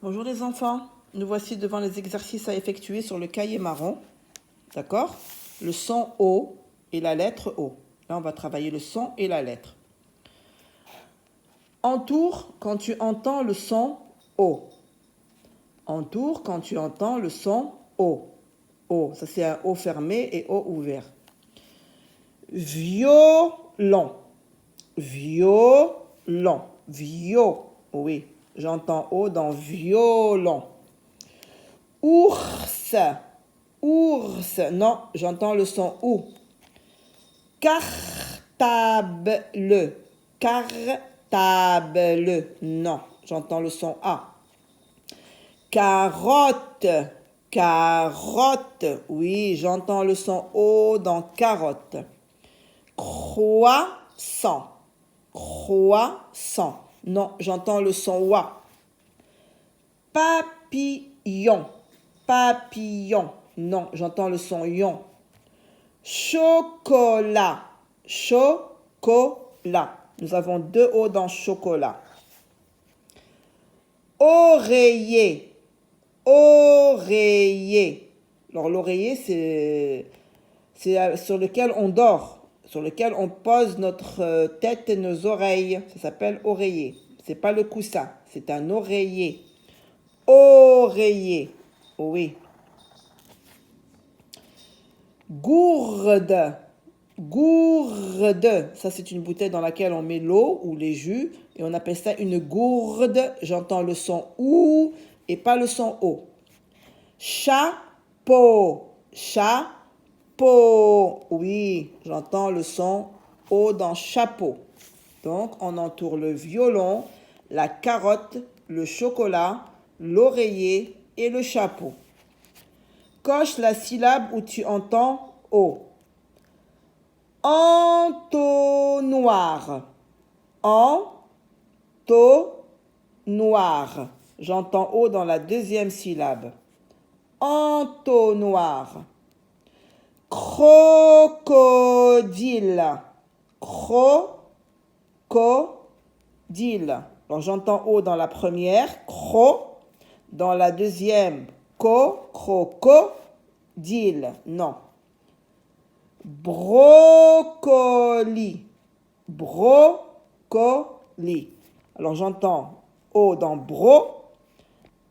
Bonjour les enfants, nous voici devant les exercices à effectuer sur le cahier marron, d'accord? Le son O et la lettre O. Là, on va travailler le son et la lettre. Entoure quand tu entends le son O. Entoure quand tu entends le son O. O, ça c'est un O fermé et O ouvert. Violon, violon, oui, j'entends O dans violon. Ours, ours, non, j'entends le son OU. Cartable, cartable, non, j'entends le son A. Carotte, carotte, oui, j'entends le son O dans carotte. Croissant, croissant, non, j'entends le son OA. Papillon, papillon, non, j'entends le son ion. Chocolat, chocolat, nous avons deux O dans chocolat. Oreiller, oreiller, alors l'oreiller c'est sur lequel on dort, sur lequel on pose notre tête et nos oreilles, ça s'appelle oreiller, c'est pas le coussin, c'est un oreiller. Oreiller, oui. Gourde, gourde, ça c'est une bouteille dans laquelle on met l'eau ou les jus et on appelle ça une gourde. J'entends le son OU et pas le son O. Chapeau, chapeau, oui, j'entends le son O dans chapeau. Donc on entoure le violon, la carotte, le chocolat, l'oreiller et le chapeau. Coche la syllabe où tu entends O. Entonnoir. Entonnoir. J'entends O dans la deuxième syllabe. Entonnoir. Crocodile. Crocodile. Alors j'entends O dans la première, cro. Dans la deuxième, crocodile. Non. Brocoli. Brocoli. Alors j'entends O dans bro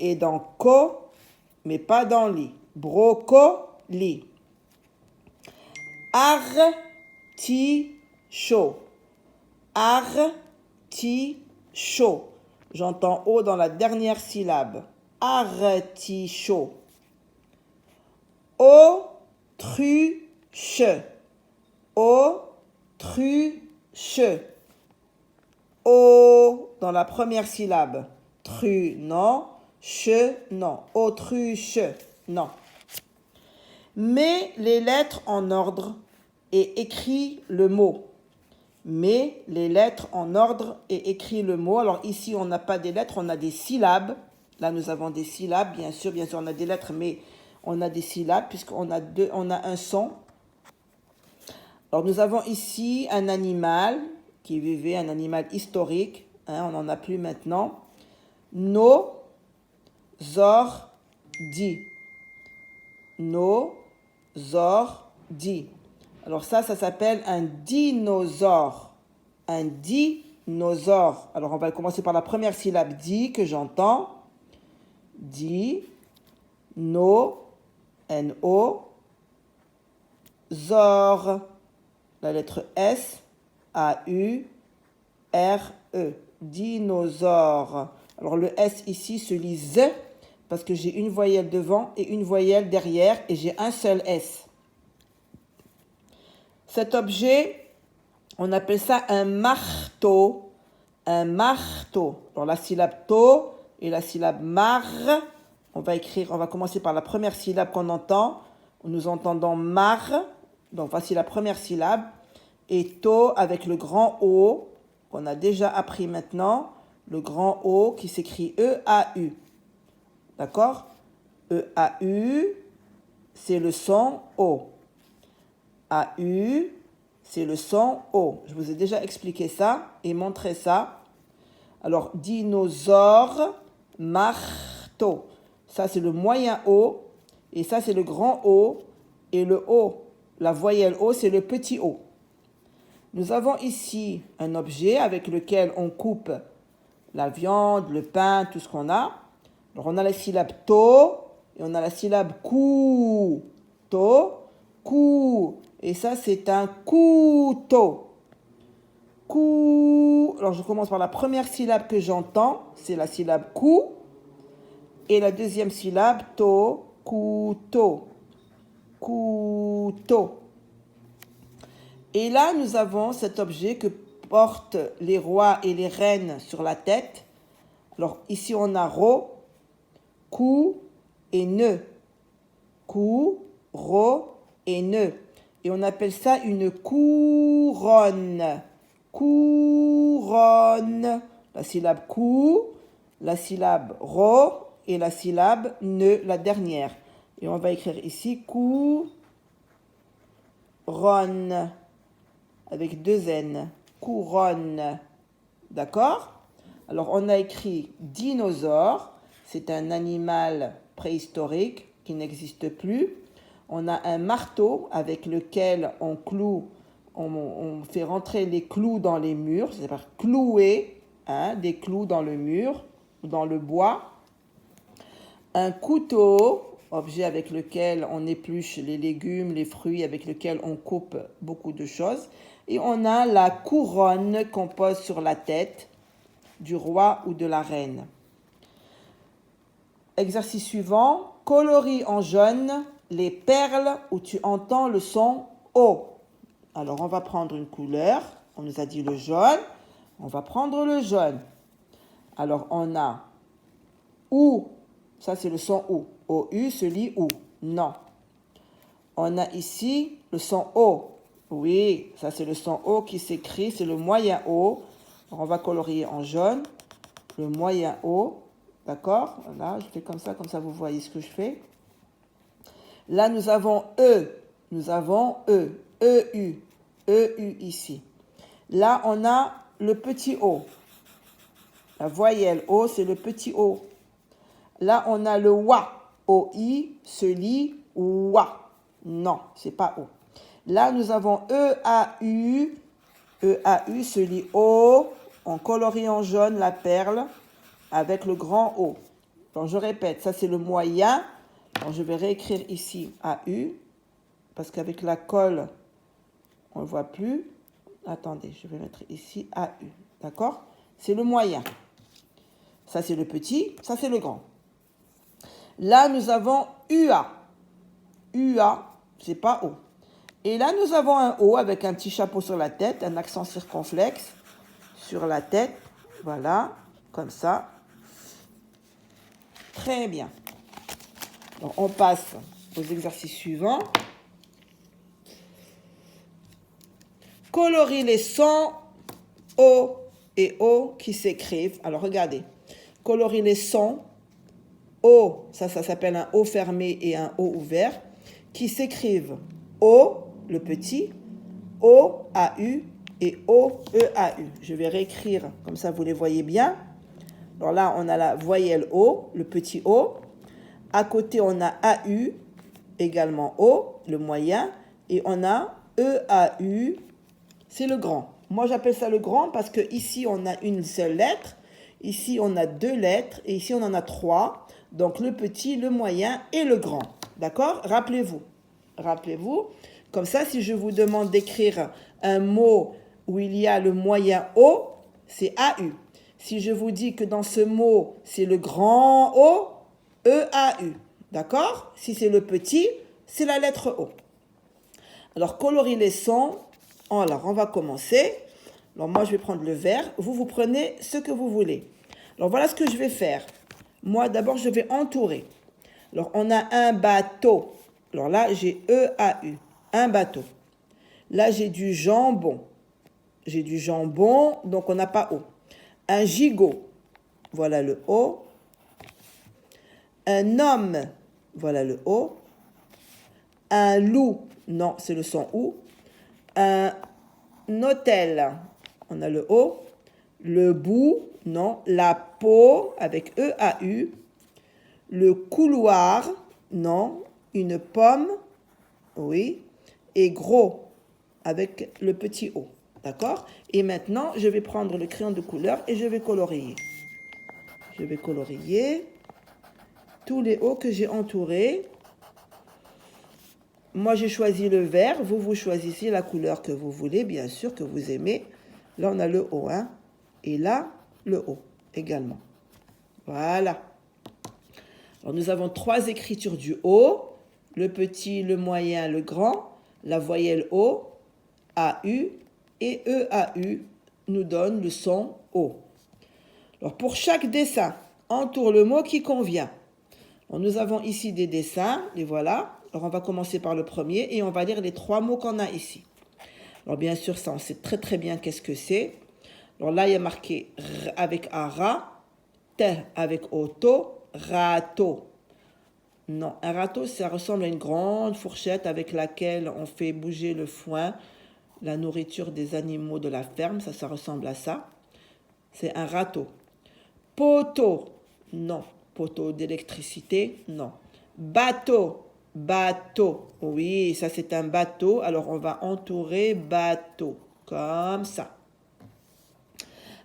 et dans co, mais pas dans li. Brocoli. Artichaut. Artichaut. J'entends O dans la dernière syllabe. Artichaut. Autruche. Autruche. O dans la première syllabe. Tru, non. Che, non. Autruche, non. Mets les lettres en ordre et écris le mot. Mets les lettres en ordre et écris le mot. Alors ici, on n'a pas des lettres, on a des syllabes. Là, nous avons des syllabes, bien sûr, on a des lettres, mais on a des syllabes puisqu'on a on a un son. Alors nous avons ici un animal qui vivait, un animal historique, on n'en a plus maintenant. Nosordis. Nosordis. Alors ça s'appelle un dinosaure. Un dinosaure. Alors on va commencer par la première syllabe di que j'entends. Di, no, N-O, zor. La lettre S, A-U, R-E. Dinosaure. Alors le S ici se lit Z parce que j'ai une voyelle devant et une voyelle derrière et j'ai un seul S. Cet objet, on appelle ça un marteau. Un marteau. Alors la syllabe to et la syllabe mar, on va commencer par la première syllabe qu'on entend. Nous entendons mar, donc voici la première syllabe. Et to avec le grand O, qu'on a déjà appris maintenant, le grand O qui s'écrit E-A-U. D'accord? E-A-U, c'est le son O. A-U, c'est le son O. Je vous ai déjà expliqué ça et montré ça. Alors, dinosaure, marteau. marteau. Ça, c'est le moyen O. Et ça, c'est le grand O. Et le O, la voyelle O, c'est le petit O. Nous avons ici un objet avec lequel on coupe la viande, le pain, tout ce qu'on a. Alors, on a la syllabe to et on a la syllabe cou. To, cou. Et ça, c'est un couteau. Cou. Alors, je commence par la première syllabe que j'entends. C'est la syllabe cou. Et la deuxième syllabe, to, couteau. Couteau. Et là, nous avons cet objet que portent les rois et les reines sur la tête. Alors, ici, on a ro, cou et nœud. Cou, ro et nœud. Et on appelle ça une couronne. Couronne. La syllabe cou, la syllabe ro et la syllabe nœud, la dernière. Et on va écrire ici couronne avec deux N. Couronne. D'accord? Alors, on a écrit dinosaure. C'est un animal préhistorique qui n'existe plus. On a un marteau avec lequel on cloue, on fait rentrer les clous dans les murs. C'est-à-dire clouer des clous dans le mur ou dans le bois. Un couteau, objet avec lequel on épluche les légumes, les fruits, avec lequel on coupe beaucoup de choses. Et on a la couronne qu'on pose sur la tête du roi ou de la reine. Exercice suivant, colorie en jaune les perles où tu entends le son O. Alors, on va prendre une couleur. On nous a dit le jaune. On va prendre le jaune. Alors, on a OU. Ça, c'est le son OU. O-U se lit OU. Non. On a ici le son O. Oui, ça, c'est le son O qui s'écrit. C'est le moyen O. Alors, on va colorier en jaune. Le moyen O. D'accord? Voilà, je fais comme ça vous voyez ce que je fais. Là, nous avons E. Nous avons E. E-U. E-U ici. Là, on a le petit O. La voyelle O, c'est le petit O. Là, on a le WA. O-I se lit WA. Non, c'est pas O. Là, nous avons E-A-U. E-A-U se lit O. On colorie en jaune la perle avec le grand O. Donc, je répète, ça, c'est le moyen. Donc, je vais réécrire ici A-U. Parce qu'avec la colle, on ne le voit plus. Attendez, je vais mettre ici A-U. D'accord? C'est le moyen. Ça, c'est le petit. Ça, c'est le grand. Là, nous avons UA. UA, c'est pas O. Et là, nous avons un O avec un petit chapeau sur la tête, un accent circonflexe sur la tête. Voilà, comme ça. Très bien. Donc, on passe aux exercices suivants. Colorie les sons O et O qui s'écrivent. Alors, regardez. Colorie les sons O, ça s'appelle un O fermé et un O ouvert, qui s'écrivent O, le petit, O, A-U et O, E-A-U. Je vais réécrire, comme ça vous les voyez bien. Alors là, on a la voyelle O, le petit O. À côté, on a A-U, également O, le moyen. Et on a E-A-U, c'est le grand. Moi, j'appelle ça le grand parce que ici on a une seule lettre. Ici, on a deux lettres. Et ici, on en a trois. Donc, le petit, le moyen et le grand. D'accord? Rappelez-vous. Rappelez-vous. Comme ça, si je vous demande d'écrire un mot où il y a le moyen O, c'est A-U. Si je vous dis que dans ce mot, c'est le grand O, E-A-U. D'accord? Si c'est le petit, c'est la lettre O. Alors, colorie les sons. Alors, on va commencer. Alors, moi, je vais prendre le vert. Vous prenez ce que vous voulez. Alors, voilà ce que je vais faire. Moi, d'abord, je vais entourer. Alors, on a un bateau. Alors là, j'ai E-A-U. Un bateau. Là, j'ai du jambon. J'ai du jambon, donc on n'a pas O. Un gigot. Voilà le O. Un homme. Voilà le O. Un loup. Non, c'est le son OU. Un hôtel. On a le O. Le bout. Non. La peau avec E-A-U. Le couloir, non. Une pomme, oui. Et gros, avec le petit O. D'accord? Et maintenant, je vais prendre le crayon de couleur et je vais colorier. Je vais colorier tous les O que j'ai entourés. Moi, j'ai choisi le vert. Vous, vous choisissez la couleur que vous voulez, bien sûr, que vous aimez. Là, on a le O, hein. Et là, le O également. Voilà. Alors, nous avons 3 écritures du O. Le petit, le moyen, le grand. La voyelle O, AU et EAU nous donne le son O. Alors, pour chaque dessin, entoure le mot qui convient. Alors, nous avons ici des dessins, les voilà. Alors, on va commencer par le premier et on va lire les 3 mots qu'on a ici. Alors, bien sûr, ça, on sait très très bien qu'est-ce que c'est. Alors là, il y a marqué R avec ara, T avec auto, râteau. Non, un râteau, ça ressemble à une grande fourchette avec laquelle on fait bouger le foin, la nourriture des animaux de la ferme. Ça ressemble à ça. C'est un râteau. Poteau, non. Poteau d'électricité, non. Bateau, bateau. Oui, ça c'est un bateau. Alors on va entourer bateau, comme ça.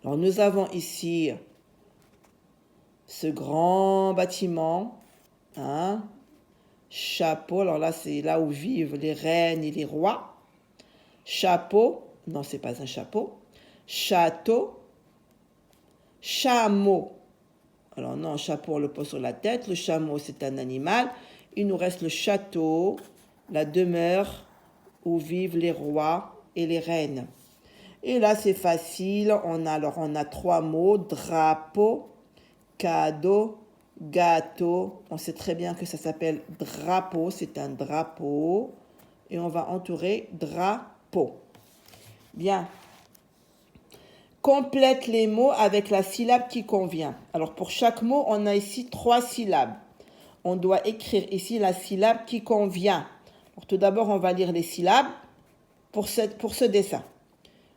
Alors nous avons ici ce grand bâtiment, hein, chapeau. Alors là, c'est là où vivent les reines et les rois. Chapeau, non, c'est pas un chapeau. Château, chameau. Alors non, chapeau, on le pose sur la tête. Le chameau, c'est un animal. Il nous reste le château, la demeure où vivent les rois et les reines. Et là, c'est facile. On a 3 mots. Drapeau, cadeau, gâteau. On sait très bien que ça s'appelle drapeau. C'est un drapeau. Et on va entourer drapeau. Bien. Complète les mots avec la syllabe qui convient. Alors pour chaque mot, on a ici 3 syllabes. On doit écrire ici la syllabe qui convient. Alors, tout d'abord, on va lire les syllabes pour ce dessin.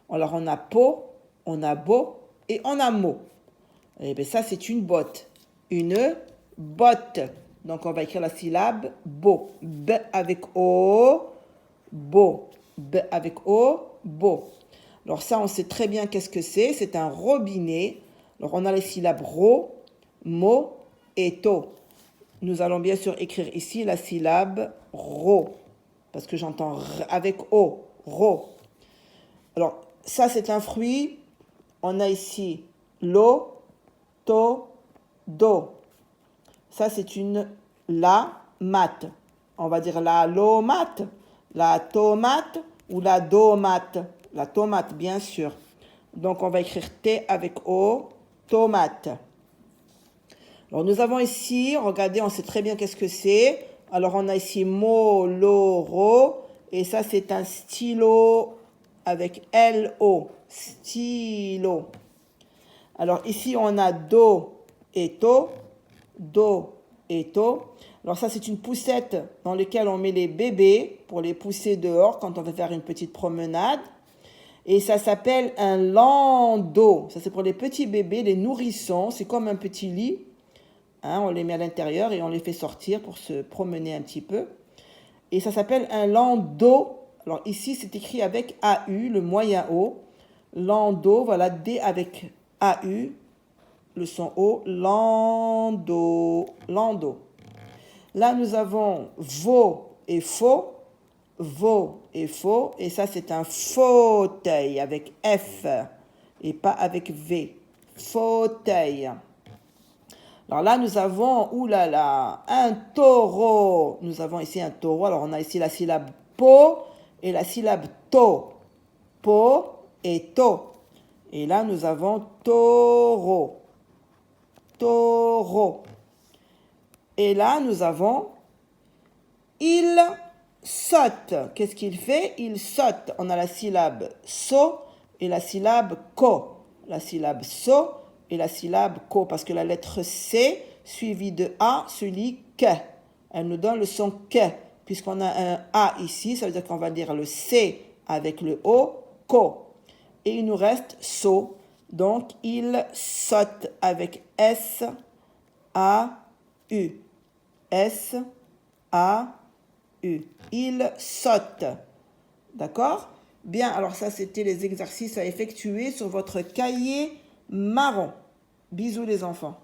Alors on a peau, on a beau et on a mot. Et bien ça, c'est une botte. Une botte. Donc on va écrire la syllabe beau. B avec O, beau. B avec O, beau. Alors ça, on sait très bien qu'est-ce que c'est. C'est un robinet. Alors on a les syllabes ro, mo et to. Nous allons bien sûr écrire ici la syllabe ro. Parce que j'entends r avec O, ro. Alors ça, c'est un fruit. On a ici l'eau, to, do. Ça, c'est une la mate. On va dire la lomate, la tomate ou la domate. La tomate, bien sûr. Donc, on va écrire T avec O, tomate. Alors, nous avons ici, regardez, on sait très bien qu'est-ce que c'est. Alors, on a ici moloro. Et ça, c'est un stylo avec L-O. Stylo. Alors, ici, on a do et to. Do et to. Alors, ça, c'est une poussette dans laquelle on met les bébés pour les pousser dehors quand on veut faire une petite promenade. Et ça s'appelle un landau. Ça, c'est pour les petits bébés, les nourrissons. C'est comme un petit lit. Hein, on les met à l'intérieur et on les fait sortir pour se promener un petit peu. Et ça s'appelle un landau. Alors ici, c'est écrit avec AU, le moyen O. Landau, voilà, D avec AU, le son O. Landau, landau. Là, nous avons veau et faux. Veau et faux. Et ça, c'est un fauteuil avec F et pas avec V. Fauteuil. Alors là, nous avons, oulala, un taureau. Nous avons ici un taureau. Alors, on a ici la syllabe po et la syllabe to. Po et to. Et là, nous avons taureau. Taureau. Et là, nous avons il saute. Qu'est-ce qu'il fait? Il saute. On a la syllabe so et la syllabe ko. La syllabe so et la syllabe ko. Parce que la lettre C suivie de A se lit que. Elle nous donne le son que. Puisqu'on a un A ici, ça veut dire qu'on va dire le C avec le O, ko. Et il nous reste so. Donc, il saute avec S, A, U. S-A-U. Il saute. D'accord? Bien, alors ça, c'était les exercices à effectuer sur votre cahier marron. Bisous les enfants.